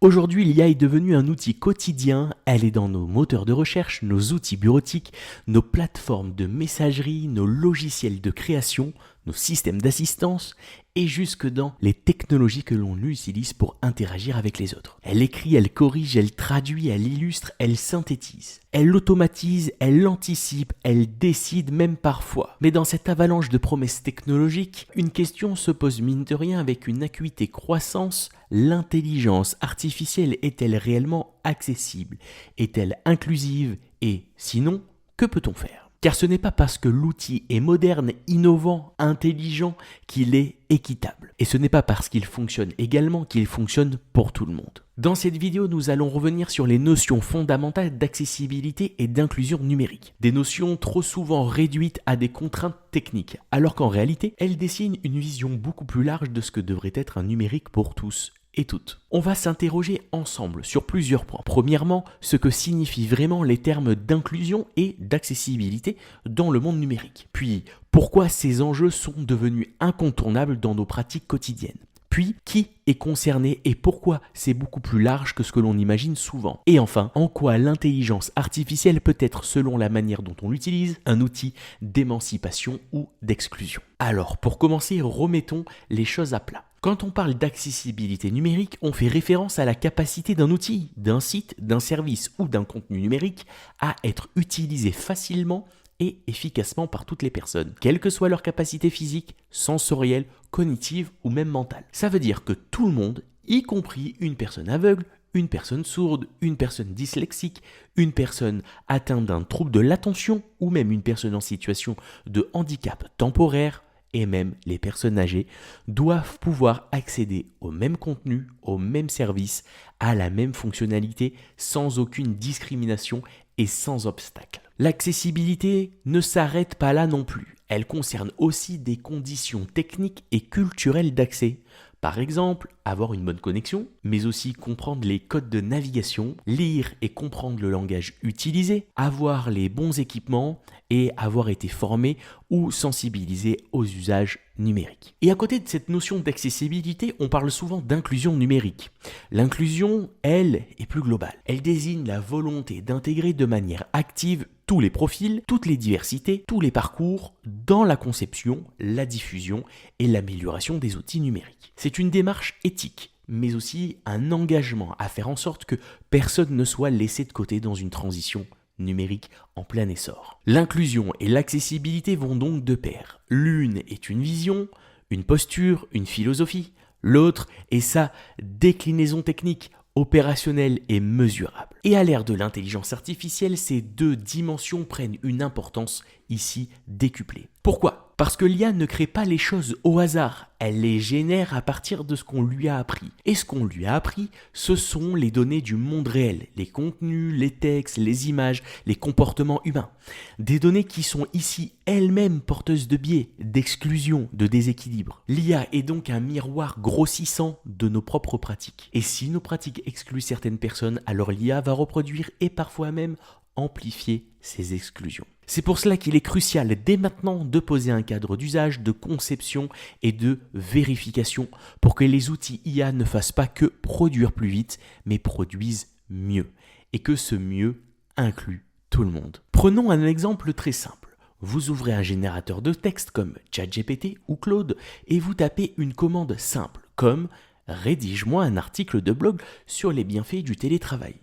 Aujourd'hui, l'IA est devenue un outil quotidien, elle est dans nos moteurs de recherche, nos outils bureautiques, nos plateformes de messagerie, nos logiciels de création, nos systèmes d'assistance et jusque dans les technologies que l'on utilise pour interagir avec les autres. Elle écrit, elle corrige, elle traduit, elle illustre, elle synthétise. Elle automatise, elle anticipe, elle décide même parfois. Mais dans cette avalanche de promesses technologiques, une question se pose mine de rien avec une acuité croissante. L'intelligence artificielle est-elle réellement accessible? Est-elle inclusive? Et sinon, que peut-on faire? Car ce n'est pas parce que l'outil est moderne, innovant, intelligent qu'il est équitable. Et ce n'est pas parce qu'il fonctionne également qu'il fonctionne pour tout le monde. Dans cette vidéo, nous allons revenir sur les notions fondamentales d'accessibilité et d'inclusion numérique. Des notions trop souvent réduites à des contraintes techniques, alors qu'en réalité, elles dessinent une vision beaucoup plus large de ce que devrait être un numérique pour tous et toutes. On va s'interroger ensemble sur plusieurs points. Premièrement, ce que signifient vraiment les termes d'inclusion et d'accessibilité dans le monde numérique. Puis, pourquoi ces enjeux sont devenus incontournables dans nos pratiques quotidiennes. Puis, qui est concerné et pourquoi c'est beaucoup plus large que ce que l'on imagine souvent. Et enfin, en quoi l'intelligence artificielle peut être, selon la manière dont on l'utilise, un outil d'émancipation ou d'exclusion. Alors, pour commencer, remettons les choses à plat. Quand on parle d'accessibilité numérique, on fait référence à la capacité d'un outil, d'un site, d'un service ou d'un contenu numérique à être utilisé facilement et efficacement par toutes les personnes, quelle que soit leur capacité physique, sensorielle, cognitive ou même mentale. Ça veut dire que tout le monde, y compris une personne aveugle, une personne sourde, une personne dyslexique, une personne atteinte d'un trouble de l'attention ou même une personne en situation de handicap temporaire, et même les personnes âgées, doivent pouvoir accéder au même contenu, au même service, à la même fonctionnalité, sans aucune discrimination et sans obstacle. L'accessibilité ne s'arrête pas là non plus. Elle concerne aussi des conditions techniques et culturelles d'accès. Par exemple, avoir une bonne connexion, mais aussi comprendre les codes de navigation, lire et comprendre le langage utilisé, avoir les bons équipements et avoir été formé ou sensibilisé aux usages numériques. Et à côté de cette notion d'accessibilité, on parle souvent d'inclusion numérique. L'inclusion, elle, est plus globale. Elle désigne la volonté d'intégrer de manière active tous les profils, toutes les diversités, tous les parcours dans la conception, la diffusion et l'amélioration des outils numériques. C'est une démarche éthique, mais aussi un engagement à faire en sorte que personne ne soit laissé de côté dans une transition numérique en plein essor. L'inclusion et l'accessibilité vont donc de pair. L'une est une vision, une posture, une philosophie. L'autre est sa déclinaison technique, opérationnelle et mesurable. Et à l'ère de l'intelligence artificielle, ces deux dimensions prennent une importance ici décuplée. Pourquoi ? Parce que l'IA ne crée pas les choses au hasard, elle les génère à partir de ce qu'on lui a appris. Et ce qu'on lui a appris, ce sont les données du monde réel, les contenus, les textes, les images, les comportements humains. Des données qui sont ici elles-mêmes porteuses de biais, d'exclusion, de déséquilibre. L'IA est donc un miroir grossissant de nos propres pratiques. Et si nos pratiques excluent certaines personnes, alors l'IA va reproduire et parfois même amplifier ces exclusions. C'est pour cela qu'il est crucial dès maintenant de poser un cadre d'usage, de conception et de vérification pour que les outils IA ne fassent pas que produire plus vite, mais produisent mieux et que ce mieux inclut tout le monde. Prenons un exemple très simple. Vous ouvrez un générateur de texte comme ChatGPT ou Claude et vous tapez une commande simple comme « Rédige-moi un article de blog sur les bienfaits du télétravail ».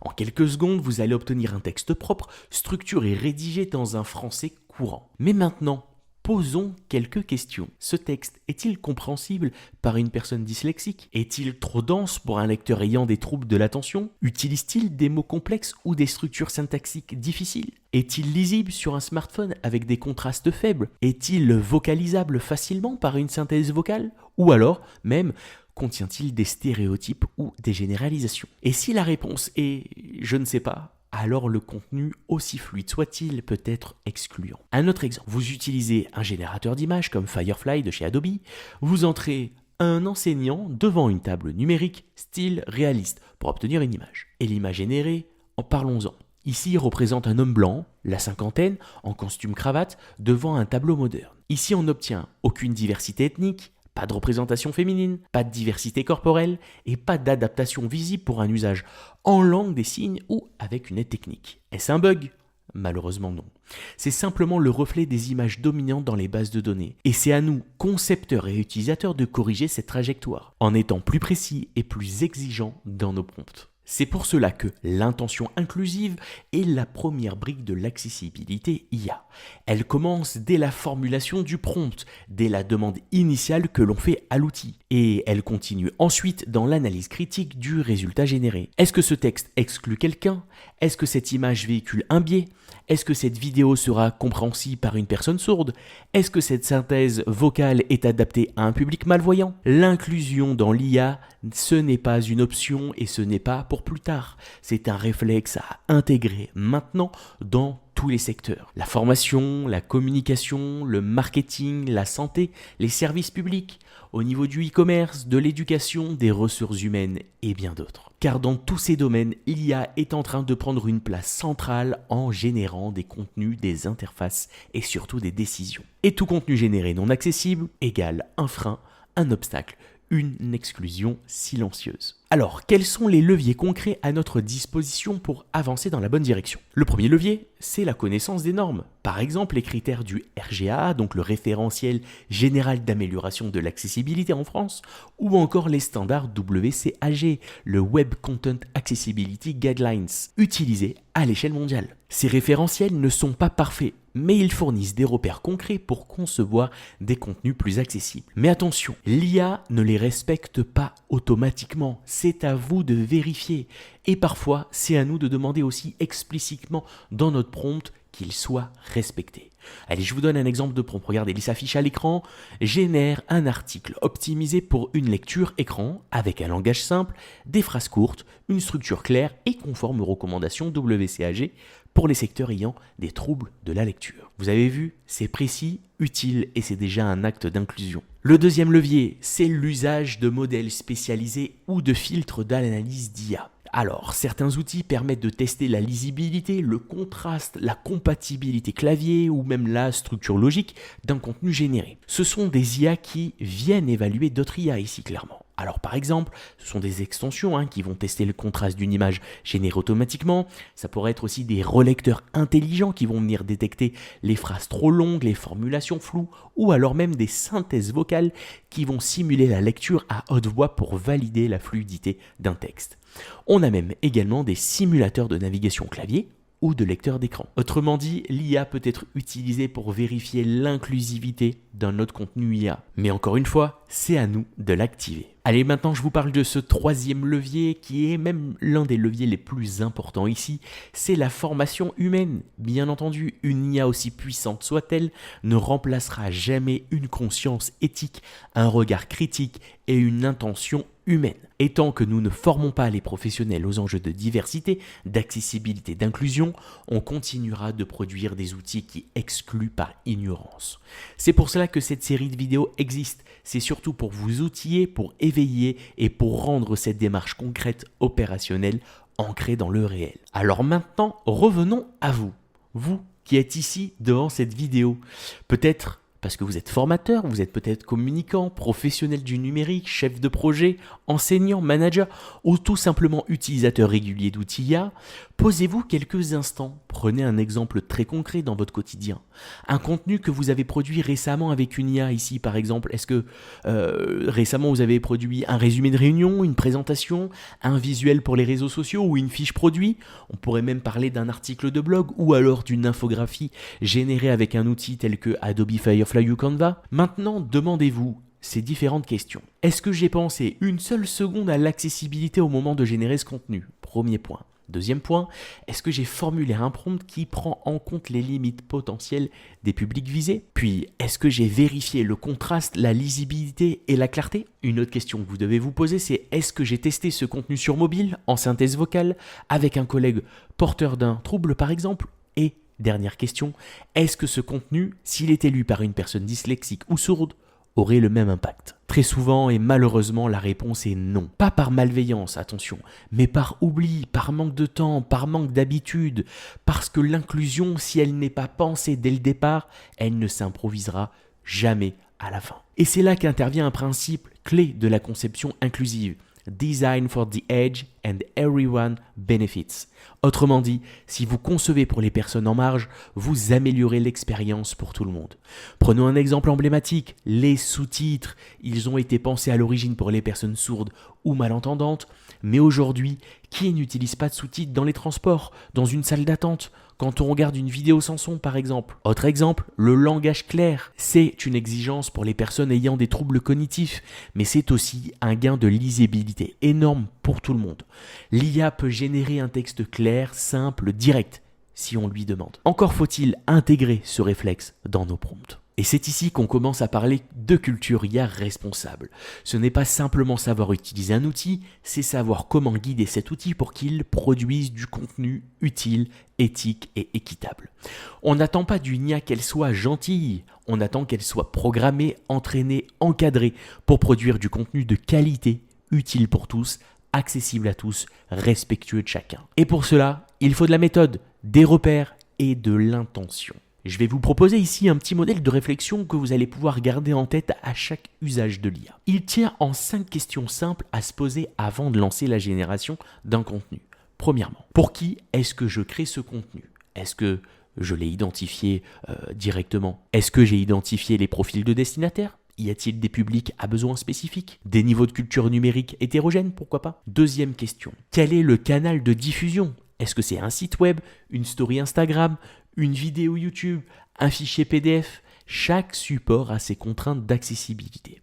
En quelques secondes, vous allez obtenir un texte propre, structuré et rédigé dans un français courant. Mais maintenant, posons quelques questions. Ce texte est-il compréhensible par une personne dyslexique? Est-il trop dense pour un lecteur ayant des troubles de l'attention? Utilise-t-il des mots complexes ou des structures syntaxiques difficiles? Est-il lisible sur un smartphone avec des contrastes faibles? Est-il vocalisable facilement par une synthèse vocale? Ou alors, même, contient-il des stéréotypes ou des généralisations? Et si la réponse est « je ne sais pas », alors le contenu, aussi fluide soit-il, peut être excluant. Un autre exemple, vous utilisez un générateur d'images comme Firefly de chez Adobe, vous entrez un enseignant devant une table numérique style réaliste pour obtenir une image. Et l'image générée, parlons-en. Ici, il représente un homme blanc, la cinquantaine, en costume cravate, devant un tableau moderne. Ici, on n'obtient aucune diversité ethnique, Pas de représentation féminine, pas de diversité corporelle et pas d'adaptation visible pour un usage en langue des signes ou avec une aide technique. Est-ce un bug ? Malheureusement non. C'est simplement le reflet des images dominantes dans les bases de données. Et c'est à nous, concepteurs et utilisateurs, de corriger cette trajectoire, en étant plus précis et plus exigeants dans nos prompts. C'est pour cela que l'intention inclusive est la première brique de l'accessibilité IA. Elle commence dès la formulation du prompt, dès la demande initiale que l'on fait à l'outil. Et elle continue ensuite dans l'analyse critique du résultat généré. Est-ce que ce texte exclut quelqu'un ? Est-ce que cette image véhicule un biais ? Est-ce que cette vidéo sera compréhensible par une personne sourde ? Est-ce que cette synthèse vocale est adaptée à un public malvoyant ? L'inclusion dans l'IA, ce n'est pas une option et ce n'est pas pour plus tard. C'est un réflexe à intégrer maintenant dans tous les secteurs. La formation, la communication, le marketing, la santé, les services publics, au niveau du e-commerce, de l'éducation, des ressources humaines et bien d'autres. Car dans tous ces domaines, l'IA est en train de prendre une place centrale en générant des contenus, des interfaces et surtout des décisions. Et tout contenu généré non accessible égale un frein, un obstacle, une exclusion silencieuse. Alors, quels sont les leviers concrets à notre disposition pour avancer dans la bonne direction ? Le premier levier, c'est la connaissance des normes. Par exemple, les critères du RGAA, donc le référentiel général d'amélioration de l'accessibilité en France, ou encore les standards WCAG, le Web Content Accessibility Guidelines, utilisés à l'échelle mondiale. Ces référentiels ne sont pas parfaits, mais ils fournissent des repères concrets pour concevoir des contenus plus accessibles. Mais attention, l'IA ne les respecte pas automatiquement. C'est à vous de vérifier. Et parfois, c'est à nous de demander aussi explicitement dans notre prompt qu'ils soient respectés. Allez, je vous donne un exemple de prompt. Regardez, il s'affiche à l'écran. Génère un article optimisé pour une lecture écran avec un langage simple, des phrases courtes, une structure claire et conforme aux recommandations WCAG pour les secteurs ayant des troubles de la lecture. Vous avez vu, c'est précis, utile et c'est déjà un acte d'inclusion. Le deuxième levier, c'est l'usage de modèles spécialisés ou de filtres d'analyse d'IA. Alors, certains outils permettent de tester la lisibilité, le contraste, la compatibilité clavier ou même la structure logique d'un contenu généré. Ce sont des IA qui viennent évaluer d'autres IA ici clairement. Alors par exemple, ce sont des extensions qui vont tester le contraste d'une image générée automatiquement. Ça pourrait être aussi des relecteurs intelligents qui vont venir détecter les phrases trop longues, les formulations floues, ou alors même des synthèses vocales qui vont simuler la lecture à haute voix pour valider la fluidité d'un texte. On a même également des simulateurs de navigation clavier ou de lecteur d'écran. Autrement dit, l'IA peut être utilisée pour vérifier l'inclusivité d'un autre contenu IA. Mais encore une fois, c'est à nous de l'activer. Allez, maintenant je vous parle de ce troisième levier qui est même l'un des leviers les plus importants ici, c'est la formation humaine. Bien entendu, une IA aussi puissante soit-elle ne remplacera jamais une conscience éthique, un regard critique et une intention humaine. Et tant que nous ne formons pas les professionnels aux enjeux de diversité, d'accessibilité, d'inclusion, on continuera de produire des outils qui excluent par ignorance. C'est pour cela que cette série de vidéos existe. C'est surtout pour vous outiller, pour éveiller et pour rendre cette démarche concrète, opérationnelle, ancrée dans le réel. Alors maintenant, revenons à vous. Vous qui êtes ici devant cette vidéo. Peut-être parce que vous êtes formateur, vous êtes peut-être communicant, professionnel du numérique, chef de projet, enseignant, manager ou tout simplement utilisateur régulier d'outils IA, posez-vous quelques instants. Prenez un exemple très concret dans votre quotidien. Un contenu que vous avez produit récemment avec une IA ici par exemple. Est-ce que récemment vous avez produit un résumé de réunion, une présentation, un visuel pour les réseaux sociaux ou une fiche produit ? On pourrait même parler d'un article de blog ou alors d'une infographie générée avec un outil tel que Adobe Firefly ou Canva. Maintenant, demandez-vous ces différentes questions. Est-ce que j'ai pensé une seule seconde à l'accessibilité au moment de générer ce contenu ? Premier point. Deuxième point, est-ce que j'ai formulé un prompt qui prend en compte les limites potentielles des publics visés ? Puis, est-ce que j'ai vérifié le contraste, la lisibilité et la clarté ? Une autre question que vous devez vous poser, c'est est-ce que j'ai testé ce contenu sur mobile, en synthèse vocale, avec un collègue porteur d'un trouble par exemple ? Et dernière question, est-ce que ce contenu, s'il était lu par une personne dyslexique ou sourde, aurait le même impact ? Très souvent et malheureusement, la réponse est non. Pas par malveillance, attention, mais par oubli, par manque de temps, par manque d'habitude. Parce que l'inclusion, si elle n'est pas pensée dès le départ, elle ne s'improvisera jamais à la fin. Et c'est là qu'intervient un principe clé de la conception inclusive. Design for the edge and everyone benefits. Autrement dit, si vous concevez pour les personnes en marge, vous améliorez l'expérience pour tout le monde. Prenons un exemple emblématique, les sous-titres. Ils ont été pensés à l'origine pour les personnes sourdes ou malentendantes, mais aujourd'hui, qui n'utilise pas de sous-titres dans les transports, dans une salle d'attente, quand on regarde une vidéo sans son par exemple? Autre exemple, le langage clair. C'est une exigence pour les personnes ayant des troubles cognitifs, mais c'est aussi un gain de lisibilité énorme pour tout le monde. L'IA peut générer un texte clair, simple, direct, si on lui demande. Encore faut-il intégrer ce réflexe dans nos prompts. Et c'est ici qu'on commence à parler de culture IA responsable. Ce n'est pas simplement savoir utiliser un outil, c'est savoir comment guider cet outil pour qu'il produise du contenu utile, éthique et équitable. On n'attend pas d'une IA qu'elle soit gentille, on attend qu'elle soit programmée, entraînée, encadrée pour produire du contenu de qualité, utile pour tous, accessible à tous, respectueux de chacun. Et pour cela, il faut de la méthode, des repères et de l'intention. Je vais vous proposer ici un petit modèle de réflexion que vous allez pouvoir garder en tête à chaque usage de l'IA. Il tient en 5 questions simples à se poser avant de lancer la génération d'un contenu. Premièrement, pour qui est-ce que je crée ce contenu? Est-ce que je l'ai identifié directement? Est-ce que j'ai identifié les profils de destinataires? Y a-t-il des publics à besoins spécifiques? Des niveaux de culture numérique hétérogènes, pourquoi pas? Deuxième question, quel est le canal de diffusion? Est-ce que c'est un site web, une story Instagram, une vidéo YouTube, un fichier PDF? Chaque support a ses contraintes d'accessibilité.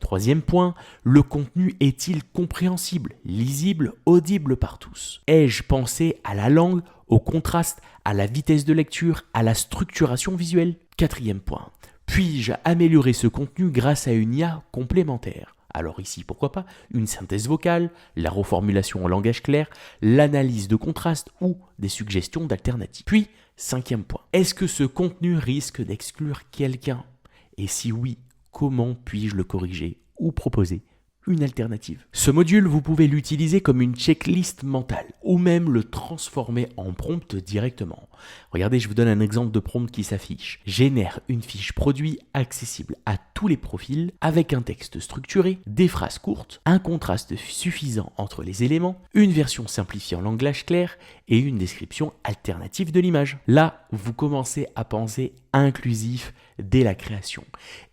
Troisième point, le contenu est-il compréhensible, lisible, audible par tous? Ai-je pensé à la langue, au contraste, à la vitesse de lecture, à la structuration visuelle? Quatrième point, puis-je améliorer ce contenu grâce à une IA complémentaire? Alors ici, pourquoi pas une synthèse vocale, la reformulation en langage clair, l'analyse de contraste ou des suggestions d'alternatives. Puis, cinquième point, est-ce que ce contenu risque d'exclure quelqu'un? Et si oui, comment puis-je le corriger ou proposer une alternative? Ce module, vous pouvez l'utiliser comme une checklist mentale ou même le transformer en prompt directement. Regardez, je vous donne un exemple de prompt qui s'affiche. Génère une fiche produit accessible à tous les profils avec un texte structuré, des phrases courtes, un contraste suffisant entre les éléments, une version simplifiée en langage clair et une description alternative de l'image. Là, vous commencez à penser inclusif dès la création.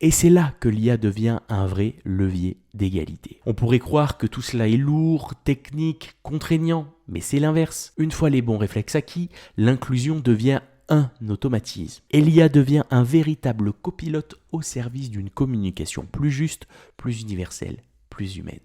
Et c'est là que l'IA devient un vrai levier d'égalité. On pourrait croire que tout cela est lourd, technique, contraignant, mais c'est l'inverse. Une fois les bons réflexes acquis, l'inclusion devient un automatisme. Et l'IA devient un véritable copilote au service d'une communication plus juste, plus universelle, plus humaine.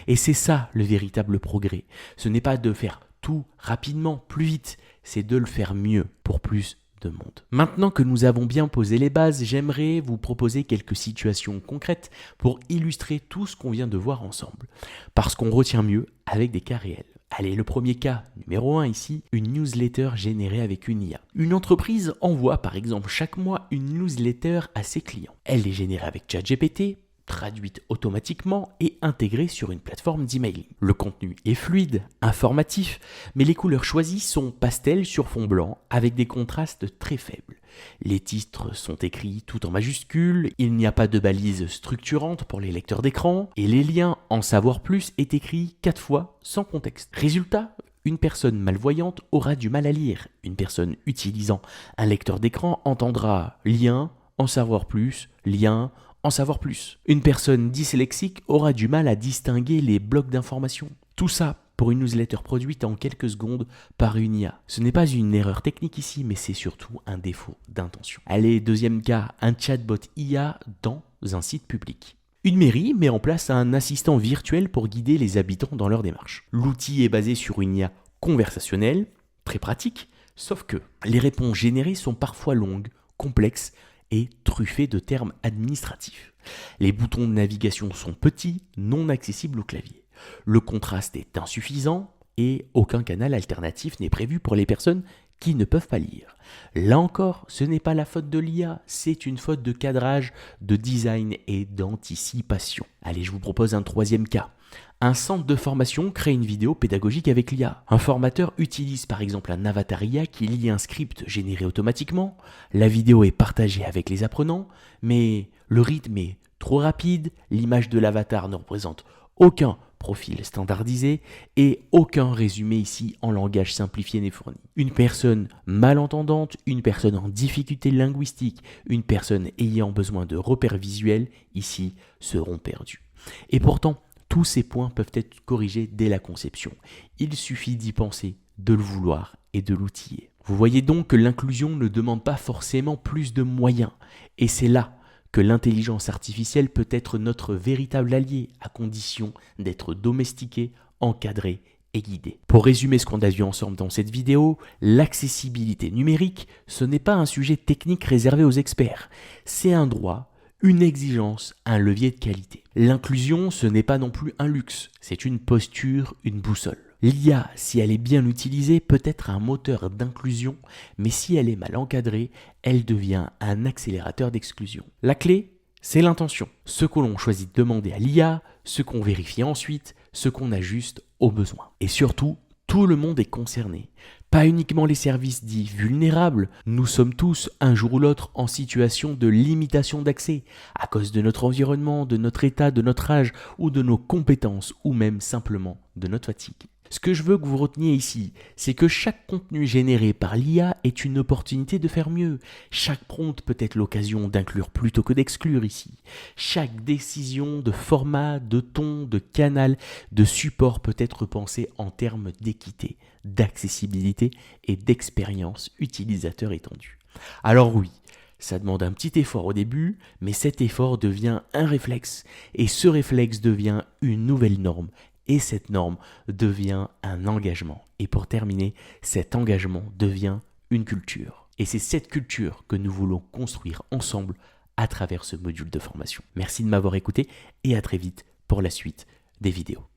Et c'est ça le véritable progrès. Ce n'est pas de faire tout rapidement, plus vite, c'est de le faire mieux pour plus de monde. Maintenant que nous avons bien posé les bases, j'aimerais vous proposer quelques situations concrètes pour illustrer tout ce qu'on vient de voir ensemble. Parce qu'on retient mieux avec des cas réels. Allez, le premier cas, numéro 1 ici, une newsletter générée avec une IA. Une entreprise envoie par exemple chaque mois une newsletter à ses clients. Elle est générée avec ChatGPT, traduite automatiquement et intégrée sur une plateforme d'emailing. Le contenu est fluide, informatif, mais les couleurs choisies sont pastel sur fond blanc avec des contrastes très faibles. Les titres sont écrits tout en majuscules, il n'y a pas de balise structurante pour les lecteurs d'écran et les liens en savoir plus est écrit 4 fois sans contexte. Résultat, une personne malvoyante aura du mal à lire. Une personne utilisant un lecteur d'écran entendra lien, en savoir plus, lien, en savoir plus. Une personne dyslexique aura du mal à distinguer les blocs d'informations. Tout ça pour une newsletter produite en quelques secondes par une IA. Ce n'est pas une erreur technique ici, mais c'est surtout un défaut d'intention. Allez, deuxième cas, un chatbot IA dans un site public. Une mairie met en place un assistant virtuel pour guider les habitants dans leur démarche. L'outil est basé sur une IA conversationnelle, très pratique, sauf que les réponses générées sont parfois longues, complexes et truffées de termes administratifs. Les boutons de navigation sont petits, non accessibles au clavier. Le contraste est insuffisant et aucun canal alternatif n'est prévu pour les personnes qui ne peuvent pas lire. Là encore, ce n'est pas la faute de l'IA, c'est une faute de cadrage, de design et d'anticipation. Allez, je vous propose un troisième cas. Un centre de formation crée une vidéo pédagogique avec l'IA. Un formateur utilise par exemple un avatar IA qui lit un script généré automatiquement. La vidéo est partagée avec les apprenants, mais Le rythme est trop rapide, l'image de l'avatar ne représente aucun profil standardisé et aucun résumé ici en langage simplifié n'est fourni. Une personne malentendante, une personne en difficulté linguistique, une personne ayant besoin de repères visuels, ici, seront perdus. Et pourtant, tous ces points peuvent être corrigés dès la conception. Il suffit d'y penser, de le vouloir et de l'outiller. Vous voyez donc que l'inclusion ne demande pas forcément plus de moyens. Et c'est là que l'intelligence artificielle peut être notre véritable allié, à condition d'être domestiquée, encadrée et guidée. Pour résumer ce qu'on a vu ensemble dans cette vidéo, l'accessibilité numérique, ce n'est pas un sujet technique réservé aux experts. C'est un droit, une exigence, un levier de qualité. L'inclusion, ce n'est pas non plus un luxe, c'est une posture, une boussole. L'IA, si elle est bien utilisée, peut être un moteur d'inclusion, mais si elle est mal encadrée, elle devient un accélérateur d'exclusion. La clé, c'est l'intention. Ce que l'on choisit de demander à l'IA, ce qu'on vérifie ensuite, ce qu'on ajuste aux besoins. Et surtout, tout le monde est concerné. Pas uniquement les services dits vulnérables, nous sommes tous, un jour ou l'autre, en situation de limitation d'accès, à cause de notre environnement, de notre état, de notre âge, ou de nos compétences, ou même simplement de notre fatigue. Ce que je veux que vous reteniez ici, c'est que chaque contenu généré par l'IA est une opportunité de faire mieux. Chaque prompt peut être l'occasion d'inclure plutôt que d'exclure ici. Chaque décision de format, de ton, de canal, de support peut être pensée en termes d'équité, d'accessibilité et d'expérience utilisateur étendue. Alors oui, ça demande un petit effort au début, mais cet effort devient un réflexe, et ce réflexe devient une nouvelle norme. Et cette norme devient un engagement. Et pour terminer, cet engagement devient une culture. Et c'est cette culture que nous voulons construire ensemble à travers ce module de formation. Merci de m'avoir écouté et à très vite pour la suite des vidéos.